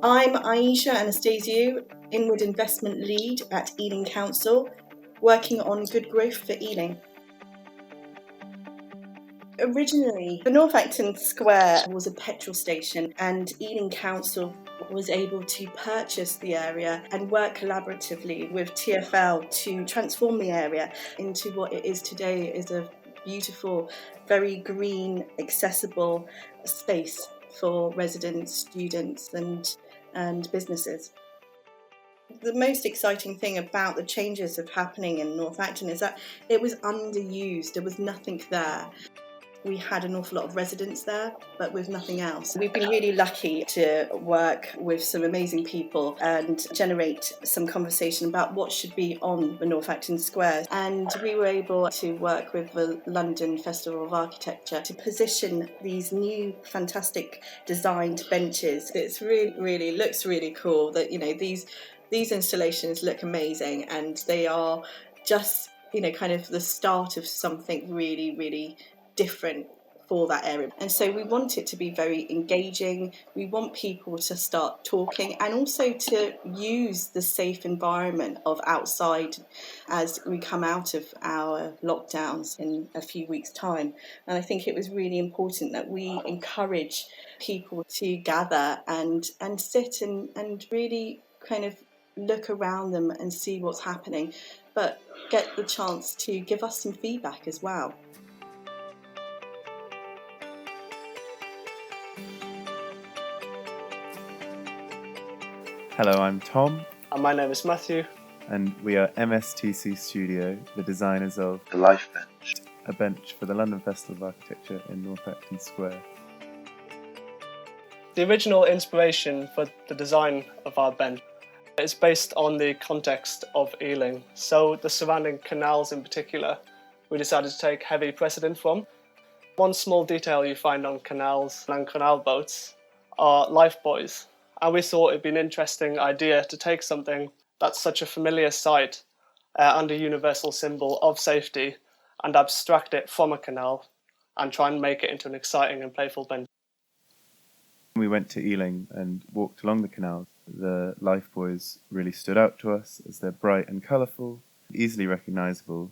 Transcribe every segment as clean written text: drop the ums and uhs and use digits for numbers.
I'm Aisha Anastasiou, Inward Investment Lead at Ealing Council, working on good growth for Ealing. Originally, the North Acton Square was a petrol station, and Ealing Council was able to purchase the area and work collaboratively with TfL to transform the area into what it is today, is a beautiful, very green, accessible space for residents, students and businesses. The most exciting thing about the changes of happening in North Acton is that it was underused. There was nothing there. We had an awful lot of residents there, but with nothing else. We've been really lucky to work with some amazing people and generate some conversation about what should be on the North Acton Square. And we were able to work with the London Festival of Architecture to position these new, fantastic designed benches. It's really looks really cool that, these installations look amazing, and they are just, kind of the start of something really different for that area. And so we want it to be very engaging. We want people to start talking and also to use the safe environment of outside as we come out of our lockdowns in a few weeks' time. And I think it was really important that we encourage people to gather and sit and really kind of look around them and see what's happening, but get the chance to give us some feedback as well. Hello, I'm Tom. And my name is Matthew. And we are MSTC Studio, the designers of The Life Bench, a bench for the London Festival of Architecture in North Acton Square. The original inspiration for the design of our bench is based on the context of Ealing. So the surrounding canals in particular, we decided to take heavy precedent from. One small detail you find on canals and canal boats are lifebuoys. And we thought it'd be an interesting idea to take something that's such a familiar sight and a universal symbol of safety and abstract it from a canal and try and make it into an exciting and playful bench. We went to Ealing and walked along the canals. The lifebuoys really stood out to us as they're bright and colourful, easily recognisable,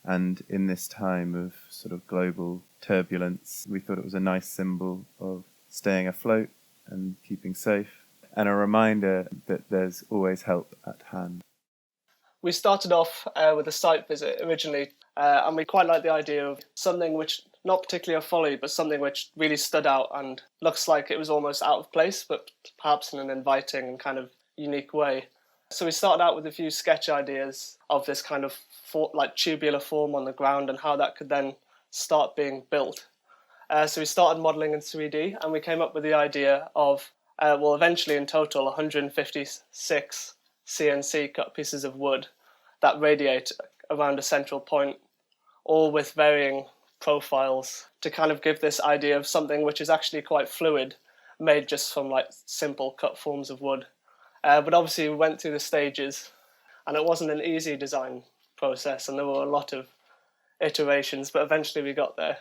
and in this time of sort of global turbulence, we thought it was a nice symbol of staying afloat and keeping safe, and a reminder that there's always help at hand. We started off with a site visit originally, and we quite liked the idea of something which, not particularly a folly, but something which really stood out and looks like it was almost out of place, but perhaps in an inviting and kind of unique way. So we started out with a few sketch ideas of this kind of tubular form on the ground and how that could then start being built. So we started modelling in 3D, and we came up with the idea of eventually in total 156 CNC cut pieces of wood that radiate around a central point, all with varying profiles, to kind of give this idea of something which is actually quite fluid, made just from simple cut forms of wood. But obviously we went through the stages, and it wasn't an easy design process, and there were a lot of iterations, but eventually we got there.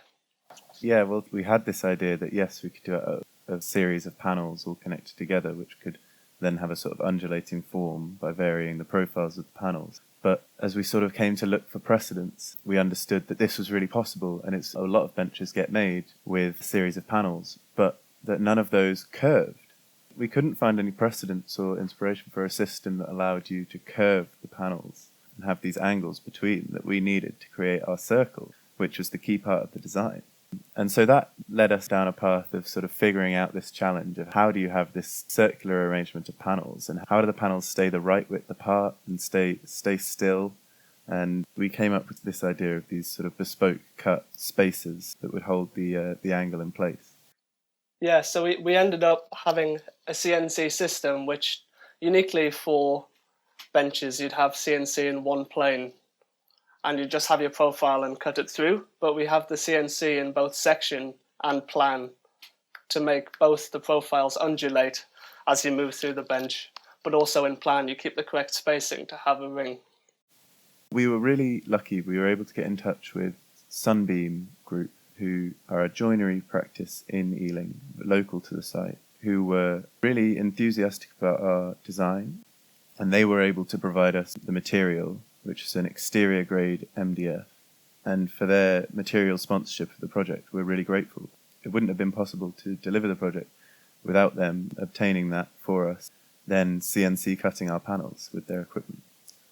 Yeah, well, we had this idea that yes, we could do a series of panels all connected together, which could then have a sort of undulating form by varying the profiles of the panels. But as we sort of came to look for precedents, we understood that this was really possible, and a lot of benches get made with a series of panels, but that none of those curved. We couldn't find any precedents or inspiration for a system that allowed you to curve the panels and have these angles between that we needed to create our circle, which was the key part of the design. And so that led us down a path of sort of figuring out this challenge of how do you have this circular arrangement of panels, and how do the panels stay the right width apart and stay still. And we came up with this idea of these sort of bespoke cut spaces that would hold the angle in place. Yeah, so we ended up having a CNC system, which uniquely for benches, you'd have CNC in one plane, and you just have your profile and cut it through. But we have the CNC in both section and plan to make both the profiles undulate as you move through the bench, but also in plan you keep the correct spacing to have a ring. We were really lucky. We were able to get in touch with Sunbeam group, who are a joinery practice in Ealing, local to the site, who were really enthusiastic about our design, and they were able to provide us the material, which is an exterior grade MDF. And for their material sponsorship of the project, we're really grateful. It wouldn't have been possible to deliver the project without them obtaining that for us, then CNC cutting our panels with their equipment.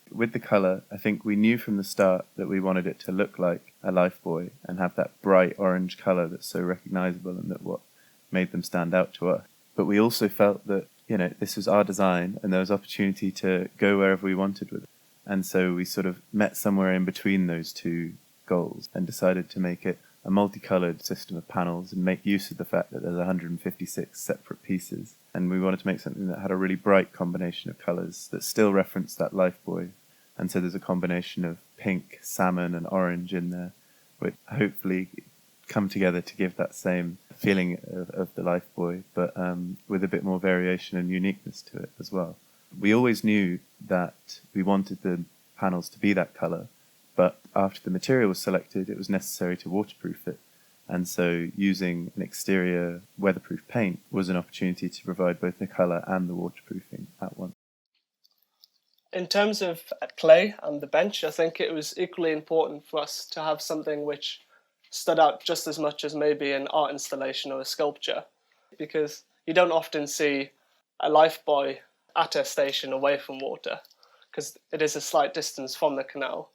With the colour, I think we knew from the start that we wanted it to look like a lifebuoy and have that bright orange colour that's so recognisable, and that what made them stand out to us. But we also felt that, this was our design and there was opportunity to go wherever we wanted with it. And so we sort of met somewhere in between those two goals and decided to make it a multicoloured system of panels and make use of the fact that there's 156 separate pieces. And we wanted to make something that had a really bright combination of colours that still referenced that lifebuoy. And so there's a combination of pink, salmon and orange in there, which hopefully come together to give that same feeling of the lifebuoy, but with a bit more variation and uniqueness to it as well. We always knew that we wanted the panels to be that colour, but after the material was selected, it was necessary to waterproof it. And so using an exterior weatherproof paint was an opportunity to provide both the colour and the waterproofing at once. In terms of clay and the bench, I think it was equally important for us to have something which stood out just as much as maybe an art installation or a sculpture, because you don't often see a lifebuoy at a station away from water, because it is a slight distance from the canal.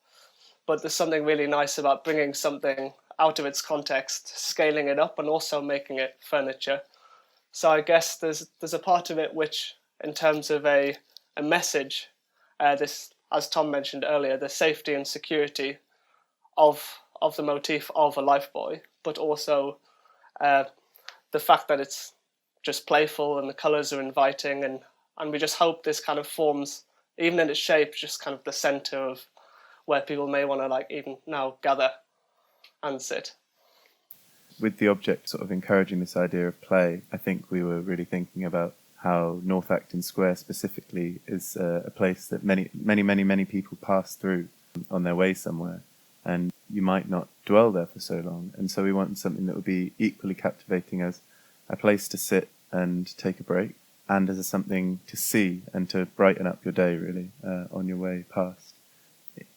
But there's something really nice about bringing something out of its context, scaling it up and also making it furniture. So I guess there's a part of it which, in terms of a message, this, as Tom mentioned earlier, the safety and security of the motif of a lifebuoy, but also the fact that it's just playful and the colours are inviting, and we just hope this kind of forms, even in its shape, just kind of the centre of where people may want to even now gather and sit. With the object sort of encouraging this idea of play, I think we were really thinking about how North Acton Square specifically is a place that many people pass through on their way somewhere, and you might not dwell there for so long. And so we wanted something that would be equally captivating as a place to sit and take a break, and as something to see and to brighten up your day, really, on your way past.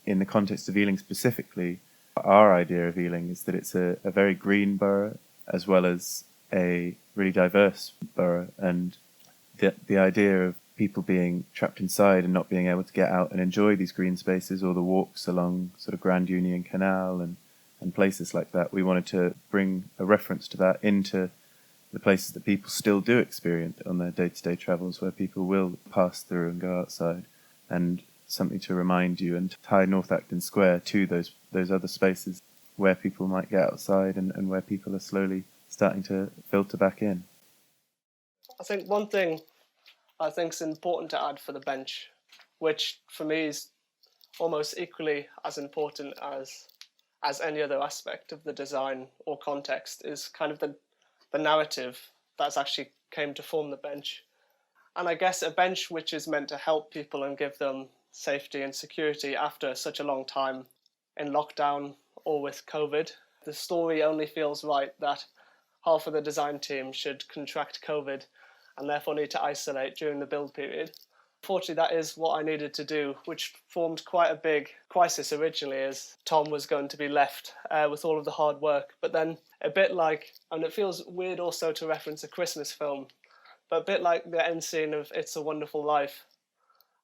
In the context of Ealing specifically, our idea of Ealing is that it's a very green borough as well as a really diverse borough, and the idea of people being trapped inside and not being able to get out and enjoy these green spaces or the walks along sort of Grand Union Canal and places like that, we wanted to bring a reference to that into the places that people still do experience on their day-to-day travels, where people will pass through and go outside, and something to remind you and tie North Acton Square to those other spaces where people might get outside and where people are slowly starting to filter back in. I think one thing I think is important to add for the bench, which for me is almost equally as important as any other aspect of the design or context, is kind of the narrative that's actually came to form the bench. And I guess a bench which is meant to help people and give them safety and security after such a long time in lockdown or with COVID. The story only feels right that half of the design team should contract COVID and therefore need to isolate during the build period. Fortunately, that is what I needed to do, which formed quite a big crisis originally, as Tom was going to be left with all of the hard work. But then a bit like, and it feels weird also to reference a Christmas film, but a bit like the end scene of It's a Wonderful Life,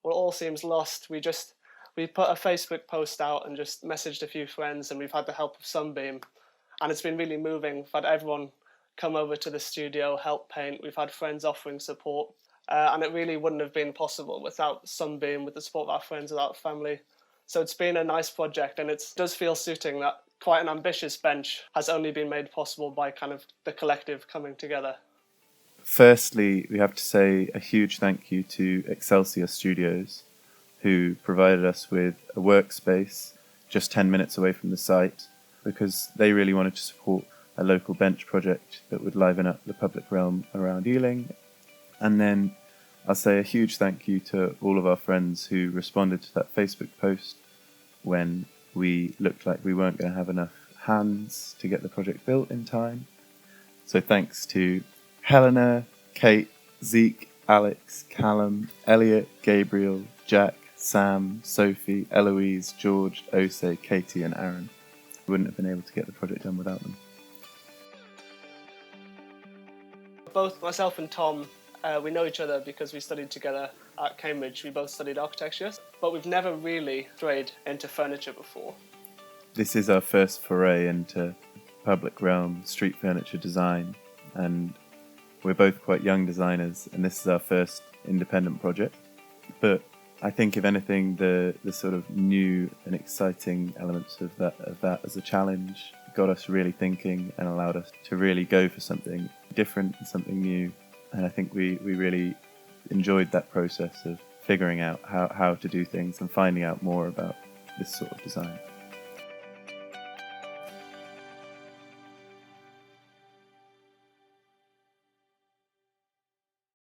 where all seems lost. We put a Facebook post out and just messaged a few friends, and we've had the help of Sunbeam, and it's been really moving. We've had everyone come over to the studio, help paint. We've had friends offering support, and it really wouldn't have been possible without Sunbeam, with the support of our friends, without family. So it's been a nice project, and it does feel suiting that quite an ambitious bench has only been made possible by kind of the collective coming together. Firstly, we have to say a huge thank you to Excelsior Studios, who provided us with a workspace just 10 minutes away from the site, because they really wanted to support a local bench project that would liven up the public realm around Ealing. And then I'll say a huge thank you to all of our friends who responded to that Facebook post when we looked like we weren't going to have enough hands to get the project built in time. So thanks to Helena, Kate, Zeke, Alex, Callum, Elliot, Gabriel, Jack, Sam, Sophie, Eloise, George, Ose, Katie and Aaron. We wouldn't have been able to get the project done without them. Both myself and Tom, we know each other because we studied together at Cambridge. We both studied architecture, but we've never really strayed into furniture before. This is our first foray into public realm street furniture design, and we're both quite young designers, and this is our first independent project. But I think, if anything, the sort of new and exciting elements of that as a challenge got us really thinking and allowed us to really go for something different and something new. And I think we really enjoyed that process of figuring out how to do things and finding out more about this sort of design.